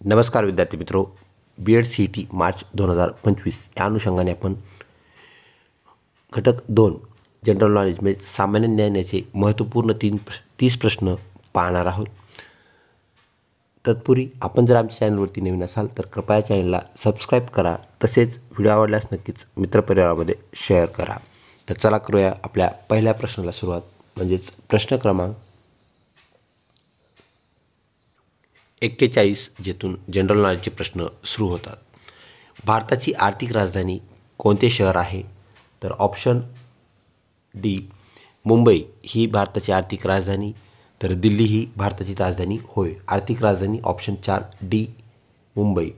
नमस्कार विद्यार्थी मित्रों, बी.एड. सी.ई.टी. मार्च 2025 या अनुषंगाने आपण घटक 2 जनरल नॉलेज म्हणजे सामान्य ज्ञानाचे महत्त्वपूर्ण 30 प्रश्न पाहणार आहोत. तत्पूर्वी आपण जर आमच्या चॅनलवरती नवीन असाल तर कृपया चॅनलला सबस्क्राईब करा. तसेच व्हिडिओ आवडल्यास नक्कीच मित्रपरिवारामध्ये शेअर करा. तर चला करूया आपल्या पहिल्या प्रश्नाला सुरुवात. म्हणजेच प्रश्न क्रमांक 41 जेथून जनरल नॉलेजचे प्रश्न सुरू होतात. भारताची आर्थिक राजधानी कोणते शहर आहे? तर ऑप्शन डी मुंबई ही भारताची आर्थिक राजधानी, तर दिल्ली ही भारताची राजधानी होय. आर्थिक राजधानी ऑप्शन 4 डी मुंबई.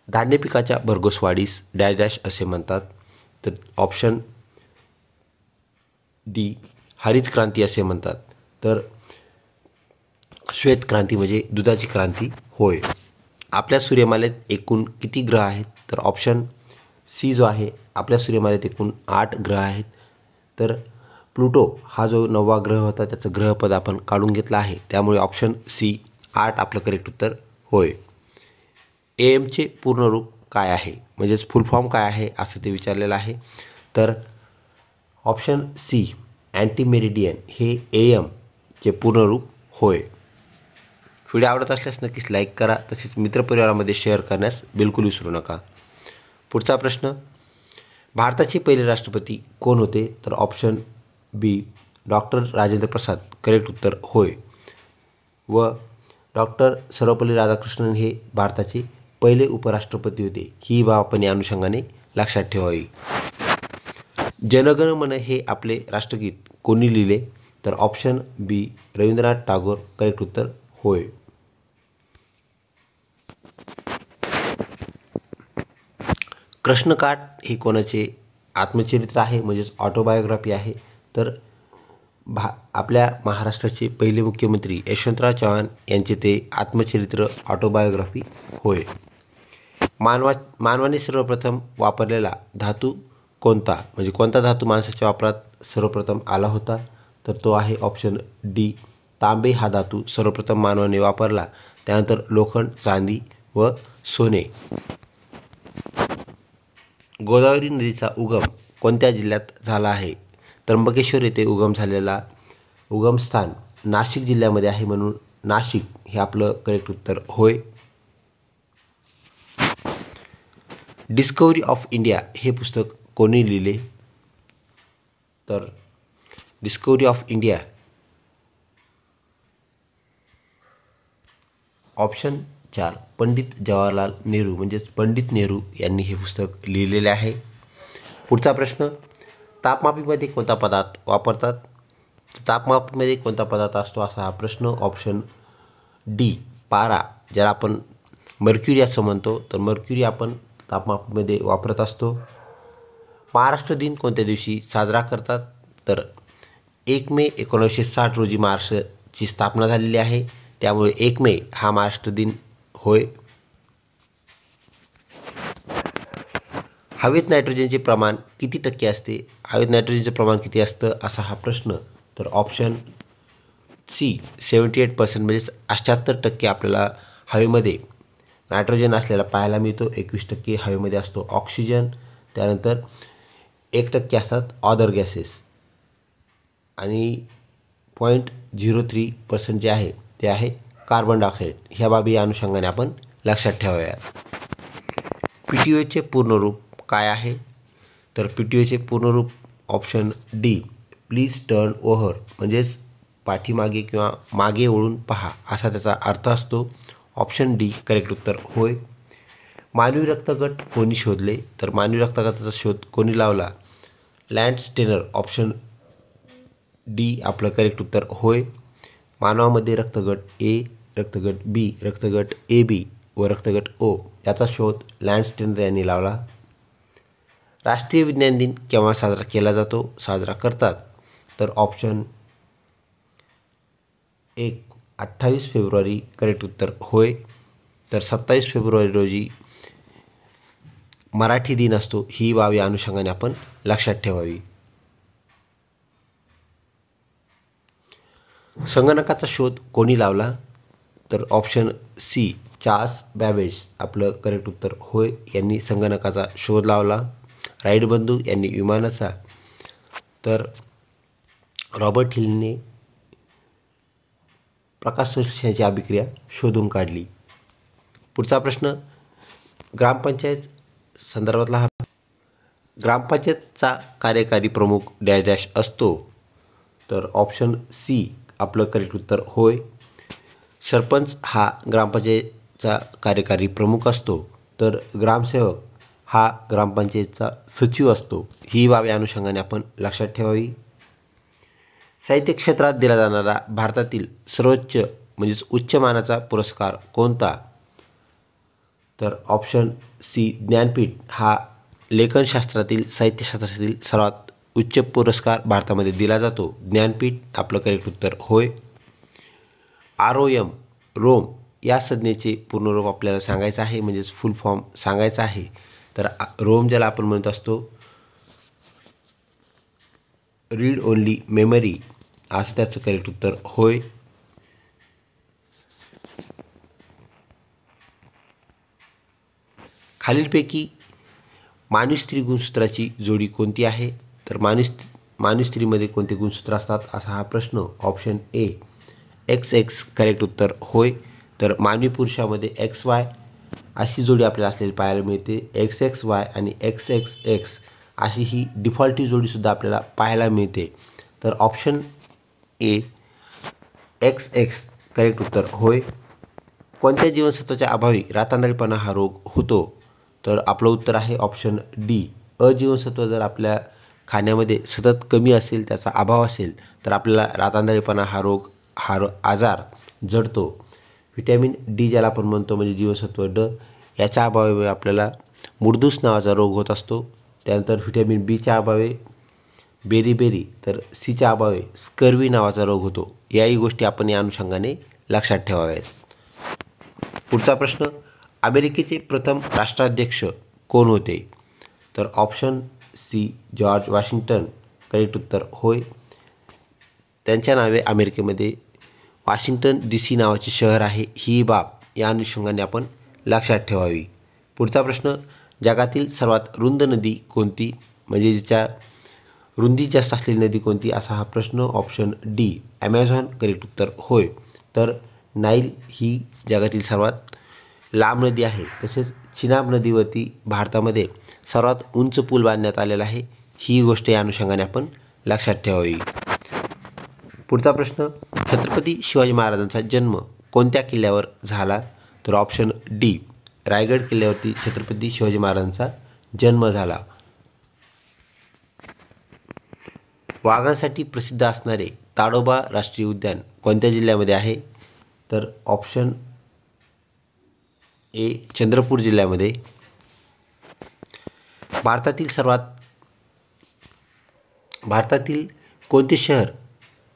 धान्य पिकाच्या भरघोस वाढीस डॅश डॅश असे म्हणतात, तर ऑप्शन डी हरित क्रांती असे म्हणतात. तर श्वेत क्रांती म्हणजे दुधाची क्रांती होय. आपल्या सूर्यमालेत एकूण किती ग्रह आहेत? तर ऑप्शन सी जो आहे, आपल्या सूर्यमालेत एकूण 8 ग्रह आहेत. तर प्लुटो हा जो 9वा ग्रह होता त्याचं ग्रहपद आपण काढून घेतलं आहे, त्यामुळे ऑप्शन सी 8 आपलं करेक्ट उत्तर होय. एएमचे पूर्ण रूप काय आहे? म्हणजेच फुल फॉर्म काय आहे असं ते विचारलेलं आहे. तर ऑप्शन सी अँटीमेरिडियन हे एएमचे पूर्ण रूप होय. व्हिडिओ आवडत असल्यास नक्कीच लाईक करा. तसेच मित्रपरिवारामध्ये शेअर करण्यास बिलकुल विसरू नका. पुढचा प्रश्न, भारताचे पहिले राष्ट्रपती कोण होते? तर ऑप्शन बी डॉक्टर राजेंद्र प्रसाद करेक्ट उत्तर होय. व डॉक्टर सर्वपल्ली राधाकृष्णन हे भारताचे पहिले उपराष्ट्रपती होते. ही बाब आपण या अनुषंगाने लक्षात ठेवावी. जनगण मन हे आपले राष्ट्रगीत कोणी लिहिले? तर ऑप्शन बी रवींद्रनाथ टागोर करेक्ट उत्तर होय. कृष्णकाठ हे कोणाचे आत्मचरित्र आहे म्हणजेच ऑटोबायोग्राफी आहे? तर आपल्या महाराष्ट्राचे पहिले मुख्यमंत्री यशवंतराव चव्हाण यांचे ते आत्मचरित्र ऑटोबायोग्राफी होय. मानवाने सर्वप्रथम वापरलेला धातू कोणता? म्हणजे कोणता धातू माणसाच्या वापरात सर्वप्रथम आला होता? तर तो आहे ऑप्शन डी तांबे हा धातू सर्वप्रथम मानवाने वापरला. त्यानंतर लोखंड, चांदी व सोने. गोदावरी नदीचा उगम कोणत्या जिल्ह्यात झाला आहे? त्र्यंबकेश्वर येथे उगम झालेला उगमस्थान नाशिक जिल्ह्यामध्ये आहे, म्हणून नाशिक हे आपलं करेक्ट उत्तर होय. डिस्कवरी ऑफ इंडिया हे पुस्तक कोणी लिहिले? तर discovery of India option 4 Pandit Jawaharlal Nehru म्हणजेच पंडित नेहरू यांनी हे पुस्तक लिहिलेले आहे. पुढचा प्रश्न, तापमापीमध्ये कोणता पदार्थ वापरतात? तापमापीमध्ये कोणता पदार्थ असतो असा हा प्रश्न. ऑप्शन डी पारा, ज्याला आपण मर्क्युरी असं म्हणतो, तर मर्क्युरी आपण तापमापीमध्ये वापरत असतो. महाराष्ट्र दिन कोणत्या दिवशी साजरा करतात? तर 1 मे 1960 रोजी महाराष्ट्राची स्थापना झालेली आहे, त्यामुळे 1 मे हा महाराष्ट्र दिन होय. हवेत नायट्रोजनचे प्रमाण किती टक्के असते? हवेत नायट्रोजनचे प्रमाण किती असतं असा हा प्रश्न. तर ऑप्शन सी 78% म्हणजेच 78% आपल्याला हवेमध्ये नायट्रोजन असलेला पाहायला मिळतो. 21% हवेमध्ये असतो ऑक्सिजन. त्यानंतर 1% असतात अदर गॅसेस आणि 0.03% जे आहे ते आहे कार्बन डायऑक्साईड. ह्या बाबी या अनुषंगाने आपण लक्षात ठेवाव्यात. PTOचे पूर्ण रूप काय आहे? तर PTOचे पूर्ण रूप option D please turn over म्हणजेच पाठीमागे किंवा मागे वळून पहा असा त्याचा अर्थ असतो. ऑप्शन डी करेक्ट उत्तर होय. मानवी रक्तगट कोणी शोधले? तर मानवी रक्तगटाचा शोध कोणी लावला? लँडस्टेनर. ऑप्शन डी आपलं करेक्ट उत्तर होय. मानवामध्ये रक्तगट ए, रक्तगट बी, रक्तगट AB व रक्तगट O याचा शोध लँडस्टेनर यांनी लावला. राष्ट्रीय विज्ञान दिन केव्हा साजरा केला जातो? साजरा करतात? तर ऑप्शन 28 फेब्रुवारी करेक्ट उत्तर होय. तर 27 फेब्रुवारी रोजी मराठी दिन असतो. ही बाब या अनुषंगाने आपण लक्षात ठेवावी. संगणकाचा शोध कोणी लावला? तर ऑप्शन सी चार्ल्स बॅबेज आपलं करेक्ट उत्तर होय यांनी संगणकाचा शोध लावला. राईट बंधू यांनी विमानाचा, तर रॉबर्ट हिलने प्रकाश संश्लेषणाची अभिक्रिया शोधून काढली. पुढचा प्रश्न ग्रामपंचायत संदर्भातला हा. ग्रामपंचायतचा कार्यकारी प्रमुख डॅश डॅश असतो, तर ऑप्शन सी आपलं करेक्ट उत्तर होय. सरपंच हा ग्रामपंचायतचा कार्यकारी प्रमुख असतो, तर ग्रामसेवक हा ग्रामपंचायतचा सचिव असतो. ही बाब या अनुषंगाने आपण लक्षात ठेवावी. साहित्य क्षेत्रात दिला जाणारा भारतातील सर्वोच्च म्हणजेच उच्च मानाचा पुरस्कार कोणता, तर ऑप्शन सी ज्ञानपीठ हा लेखनशास्त्रातील साहित्यशास्त्रातील सर्वात उच्च पुरस्कार भारतामध्ये दिला जातो. ज्ञानपीठ आपलं करेक्ट उत्तर होय. ROM रोम या संज्ञेचे पूर्णरूप आपल्याला सांगायचं आहे, म्हणजेच फुल फॉर्म सांगायचा आहे. तर रोम ज्याला आपण म्हणत असतो रीड ओनली मेमरी, असं त्याचं करेक्ट उत्तर होय. खालीलपैकी मानवी स्त्री गुणसूत्राची जोडी कोणती आहे, तर मानवी स्त्रीमध्ये कोणते गुणसूत्र असतात असा हा प्रश्न. ऑप्शन ए XX करेक्ट उत्तर होय. तर मानवी पुरुषामध्ये XY अशी जोडी आपल्याला असलेली पाहायला मिळते. XXY आणि XXX अशी ही डिफॉल्टी जोडीसुद्धा आपल्याला पाहायला मिळते. तर ऑप्शन ए XX करेक्ट उत्तर होय. कोणत्या जीवनसत्वाच्या अभावी रातांधळेपणा हा रोग होतो, तर आपलं उत्तर आहे ऑप्शन डी. अजीवनसत्व जर आपल्या खाण्यामध्ये सतत कमी असेल, त्याचा अभाव असेल, तर आपल्याला रातांधळेपणा हा आजार जडतो. व्हिटॅमिन डी ज्याला आपण म्हणतो म्हणजे जीवनसत्व ड, याच्या अभावी आपल्याला मुर्दूस नावाचा रोग होत असतो. त्यानंतर व्हिटॅमिन बीच्या अभावी बेरीबेरी, तर सीच्या अभावी स्कर्वी नावाचा रोग होतो. याही गोष्टी आपण या अनुषंगाने लक्षात ठेवाव्यात. पुढचा प्रश्न अमेरिकेचे प्रथम राष्ट्राध्यक्ष कोण होते, तर option C George Washington correct उत्तर होय. त्यांच्या नावे अमेरिकेमध्ये वॉशिंग्टन DC नावाचे शहर आहे. ही बाब या अनुषंगाने आपण लक्षात ठेवावी. पुढचा प्रश्न जगातील सर्वात रुंद नदी कोणती, म्हणजे जिच्या रुंदी जास्त असलेली नदी कोणती असा हा प्रश्न. ऑप्शन डी ॲमेझॉन करेक्ट उत्तर होय. तर नाईल ही जगातील सर्वात लांब नदी आहे. तसेच चिनाब नदीवरती भारतामध्ये सर्वात उंच पूल बांधण्यात आलेला आहे. ही गोष्ट या अनुषंगाने आपण लक्षात ठेवावी. पुढचा प्रश्न छत्रपती शिवाजी महाराजांचा जन्म कोणत्या किल्ल्यावर झाला, तर ऑप्शन डी रायगड किल्ल्यावरती छत्रपती शिवाजी महाराजांचा जन्म झाला. वाघांसाठी प्रसिद्ध असणारे ताडोबा राष्ट्रीय उद्यान कोणत्या जिल्ह्यामध्ये आहे, तर ऑप्शन ए चंद्रपूर जिल्ह्यामध्ये. भारतातील कोणते शहर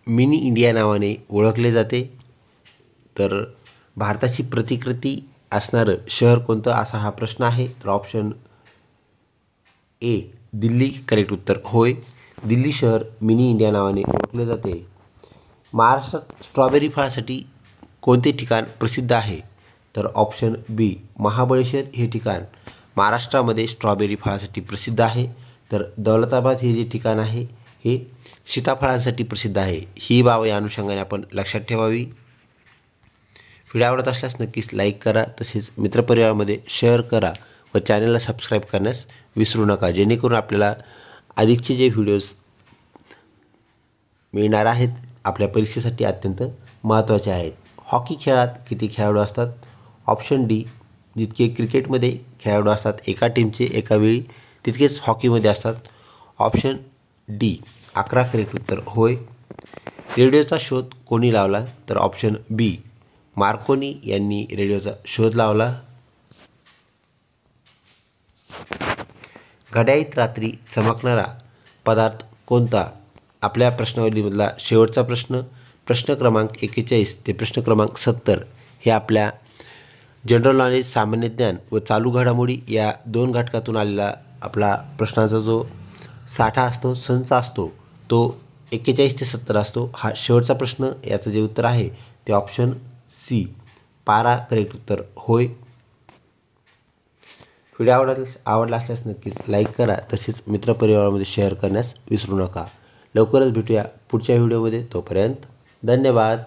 मिनी इंडिया नावाने ओळखले जाते, तर भारताची प्रतिकृती असणारं शहर कोणतं असा हा प्रश्न आहे. तर ऑप्शन ए दिल्ली करेक्ट उत्तर होय. दिल्ली शहर मिनी इंडिया नावाने ओळखले जाते. महाराष्ट्रात स्ट्रॉबेरी फळासाठी कोणते ठिकाण प्रसिद्ध आहे, तर ऑप्शन बी महाबळेश्वर हे ठिकाण महाराष्ट्रामध्ये स्ट्रॉबेरी फळासाठी प्रसिद्ध आहे. तर दौलताबाद हे जे ठिकाण आहे हे सीताफळांसाठी प्रसिद्ध आहे. ही बाब या अनुषंगाने आपण लक्षात ठेवावी. व्हिडिओ आवडत असल्यास नक्कीच लाईक करा, तसेच मित्रपरिवारामध्ये शेअर करा व चॅनलला सबस्क्राईब करण्यास विसरू नका, जेणेकरून आपल्याला अधिकचे जे व्हिडिओज मिळणार आहेत आपल्या परीक्षेसाठी अत्यंत महत्त्वाचे आहेत. हॉकी खेळात किती खेळाडू असतात, ऑप्शन डी जितके क्रिकेटमध्ये खेळाडू असतात एका टीमचे एका वेळी तितकेच हॉकीमध्ये असतात. ऑप्शन डी 11 करेक्ट उत्तर होय. रेडिओचा शोध कोणी लावला, तर ऑप्शन बी मार्कोनी यांनी रेडिओचा शोध लावला. घड्याळीत रात्री चमकणारा पदार्थ कोणता, आपल्या प्रश्नावलीमधला शेवटचा प्रश्न. प्रश्न क्रमांक 41 ते प्रश्न क्रमांक 70 हे आपल्या जनरल नॉलेज सामान्य ज्ञान व चालू घडामोडी या 2 घटकातून आलेला आपला प्रश्नाचा जो साठा असतो, संच असतो, तो 41 ते 70 असतो. हा शेवटचा प्रश्न, याचं जे उत्तर आहे ते ऑप्शन सी 12 करेक्ट उत्तर होय. व्हिडिओ आवडला असल्यास नक्कीच लाईक करा, तसेच मित्रपरिवारामध्ये शेअर करण्यास विसरू नका. लवकरच भेटूया पुढच्या व्हिडिओमध्ये. तोपर्यंत धन्यवाद.